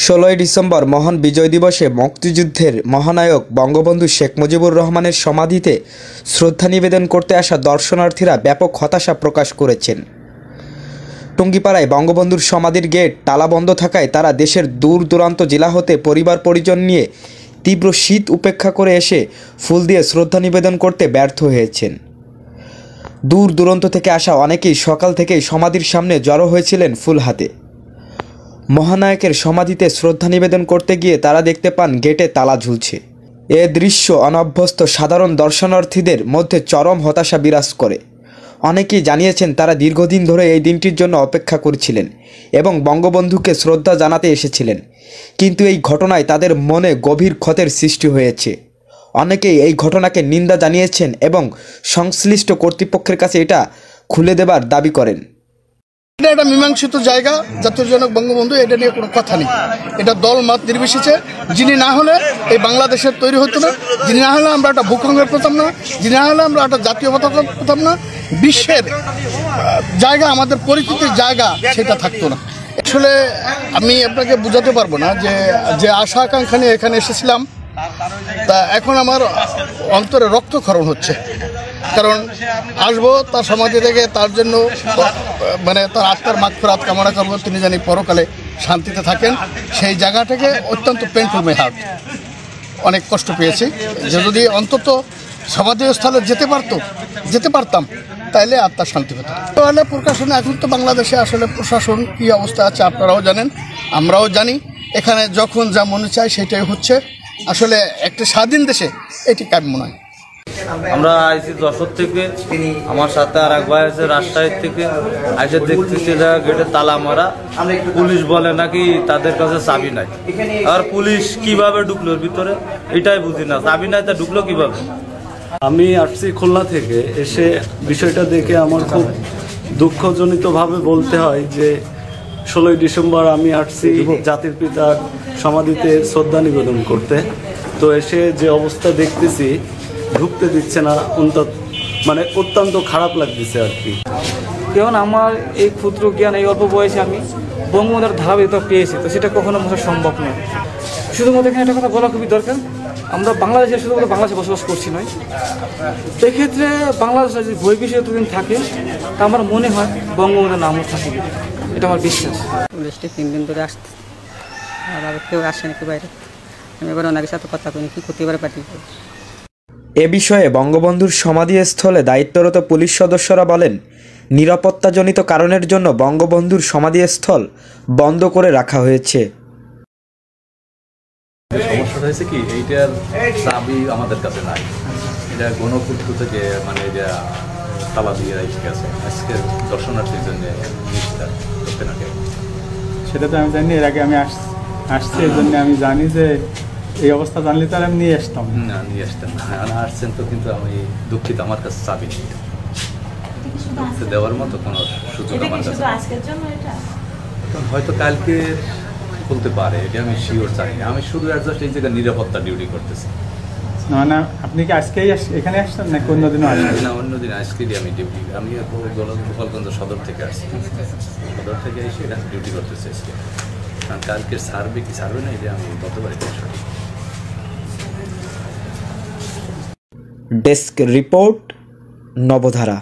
16ই December মহান বিজয় দিবসে মুক্তিযুদ্ধের মহানায়ক বঙ্গবন্ধু শেখ মুজিবুর রহমানের সমাধিতে শ্রদ্ধা নিবেদন করতে আসা দর্শনার্থীরা ব্যাপক হতাশা প্রকাশ করেছেন। টুঙ্গিপাড়ায় বঙ্গবন্ধুর সমাধির গেট তালাবন্ধ থাকায় তারা দেশের দূর দূরান্ত জেলা হতে পরিবার পরিজন নিয়ে তীব্র শীত উপেক্ষা করে এসে ফুল দিয়ে শ্রদ্ধা নিবেদন করতে ব্যর্থ হয়েছেন। দূর দূরান্ত থেকে আসা অনেকেই সকাল থেকেই সমাধির সামনে জড়ো হয়েছিলেন ফুল হাতে। মহানায়কের সমাধিতে শ্রদ্ধা নিবেদন করতে গিয়ে তারা দেখতে পান গেটে তালা ঝুলছে। এ দৃশ্য অনভ্যস্ত সাধারণ দর্শনার্থীদের মধ্যে চরম হতাশা বিরাজ করে। অনেকেই জানিয়েছেন তারা দীর্ঘদিন ধরে এই দিনটির জন্য অপেক্ষা করছিলেন এবং বঙ্গবন্ধুকে শ্রদ্ধা জানাতে এসেছিলেন, কিন্তু এই ঘটনায় তাদের মনে গভীর ক্ষতের সৃষ্টি হয়েছে। অনেকেই এই ঘটনাকে নিন্দা জানিয়েছেন এবং সংশ্লিষ্ট কর্তৃপক্ষের কাছে এটা খুলে দেবার দাবি করেন। এটা একটা মীমাংসিত জায়গা, জাতীয় জনক বঙ্গবন্ধু, এটা নিয়ে কোনো কথা নেই। এটা দল মত নির্বিশেষে যিনি না হলে এই বাংলাদেশের তৈরি হতো না, যিনি না হলে আমরা একটা ভূখণ্ডের পেতাম না, যিনি না হলে আমরা একটা জাতীয় পতাকা পেতাম না, বিশ্বের জায়গা, আমাদের পরিচিতির জায়গা সেটা থাকতো না। আসলে আমি আপনাকে বোঝাতে পারবো না যে আশা আকাঙ্ক্ষা নিয়ে এখানে এসেছিলাম, তা এখন আমার অন্তরে রক্তক্ষরণ হচ্ছে। কারণ আসবো তার সমাধি থেকে, তার জন্য মানে তার আত্মার মাগফিরাত কামনা করবো, তিনি জানি পরকালে শান্তিতে থাকেন। সেই জায়গাটাকে অত্যন্ত পেইনফুল মাই হার্ট, অনেক কষ্ট পেয়েছি। যে যদি অন্তত সমাধিস্থলে যেতে পারতাম তাইলে আত্মার শান্তি হতো। তাহলে প্রকাশনে এখন তো বাংলাদেশে আসলে প্রশাসন কী অবস্থা আছে আপনারাও জানেন, আমরাও জানি। এখানে যখন যা মনে চায় সেটাই হচ্ছে। আসলে একটা স্বাধীন দেশে এটি কাম্য নয়। আমরা আইসি যশোর থেকে, আমার সাথে আর এক ভাই আছে রাজশাহী থেকে। আইসে দেখতেছি গেটে তালা মারা, পুলিশ বলে নাকি তাদের কাছে চাবি নাই। আর পুলিশ কিভাবে ঢুকলো ভিতরে এটাই বুঝি না, চাবি নাই তা ঢুকলো কিভাবে। আমি আসছি খুলনা থেকে, এসে বিষয়টা দেখে আমার খুব দুঃখজনিতভাবে বলতে হয় যে 16ই ডিসেম্বর আমি আসছি জাতির পিতার সমাধিতে শ্রদ্ধা নিবেদন করতে। তো এসে যে অবস্থা দেখতেছি, ঢুকতে দিচ্ছে না, অত্যন্ত খারাপ লাগতেছে আর কি। কারণ আমার এই ক্ষুদ্র জ্ঞান, এই অল্প বয়সে আমি বঙ্গবন্ধুর ধারাবাহিকতা পেয়েছি, তো সেটা কখনো বোঝা সম্ভব নয়। শুধুমাত্র এখানে একটা কথা বলা খুবই দরকার, আমরা বাংলাদেশে শুধুমাত্র বাংলাদেশে বসবাস করছি নয়, সেক্ষেত্রে বাংলাদেশে যদি বই বিষয়ে এতদিন থাকে তা আমার মনে হয় বঙ্গবন্ধুর নামও থাকে, এটা আমার বিশ্বাস। পুলিশটি 3 দিন ধরে আসছে, আর কেউ আসেনি কি বাইরে। আমি এবার ওনাদের সাথে কথা কইনি, কি করতে পারে পার্টি। এ বিষয়ে বঙ্গবন্ধুর সমাধিস্থলে দায়িত্বরত পুলিশ সদস্যরা বলেন, নিরাপত্তাজনিত কারণের জন্য বঙ্গবন্ধুর সমাধিস্থল বন্ধ করে রাখা হয়েছে। সমস্যাটা হয়েছে কি, এইটার চাবি আমাদের কাছে নাই। এটা গণপূর্ত থেকে এটা তালা দিয়ে রেখে গেছে। আজকে দর্শনার্থীর জন্য সেটা তো আমি জানি, এর আগে আমি আসছি, এই জন্য আমি জানি যে এই অবস্থা জানলে তো আর আমি নিয়ে আসতাম না, আসছেন তো, কিন্তু আমি দুঃখিত, আমার কাছে চাবি নেই, দেওয়ার মতো কোনো সুযোগ আমার কাছে। হয়তো কালকে খুলতে পারে, এটা আমি শিওর জানি না। আমি শুধু জাস্ট এই জায়গায় নিরাপত্তা ডিউটি করতেছি। না, আপনি কি আজকেই এখানে আসছেন নাকি অন্যদিনও আসবেন? না, অন্যদিন আজকেই আমি ডিউটি, আমি গোপালগঞ্জ সদর থেকে আসছি। সদর থেকে এসে এখানে ডিউটি করতেছি আজকে। কারণ কালকের সার্ভে না, এটা আমি গতবারে ডেস্ক রিপোর্ট, নবধারা।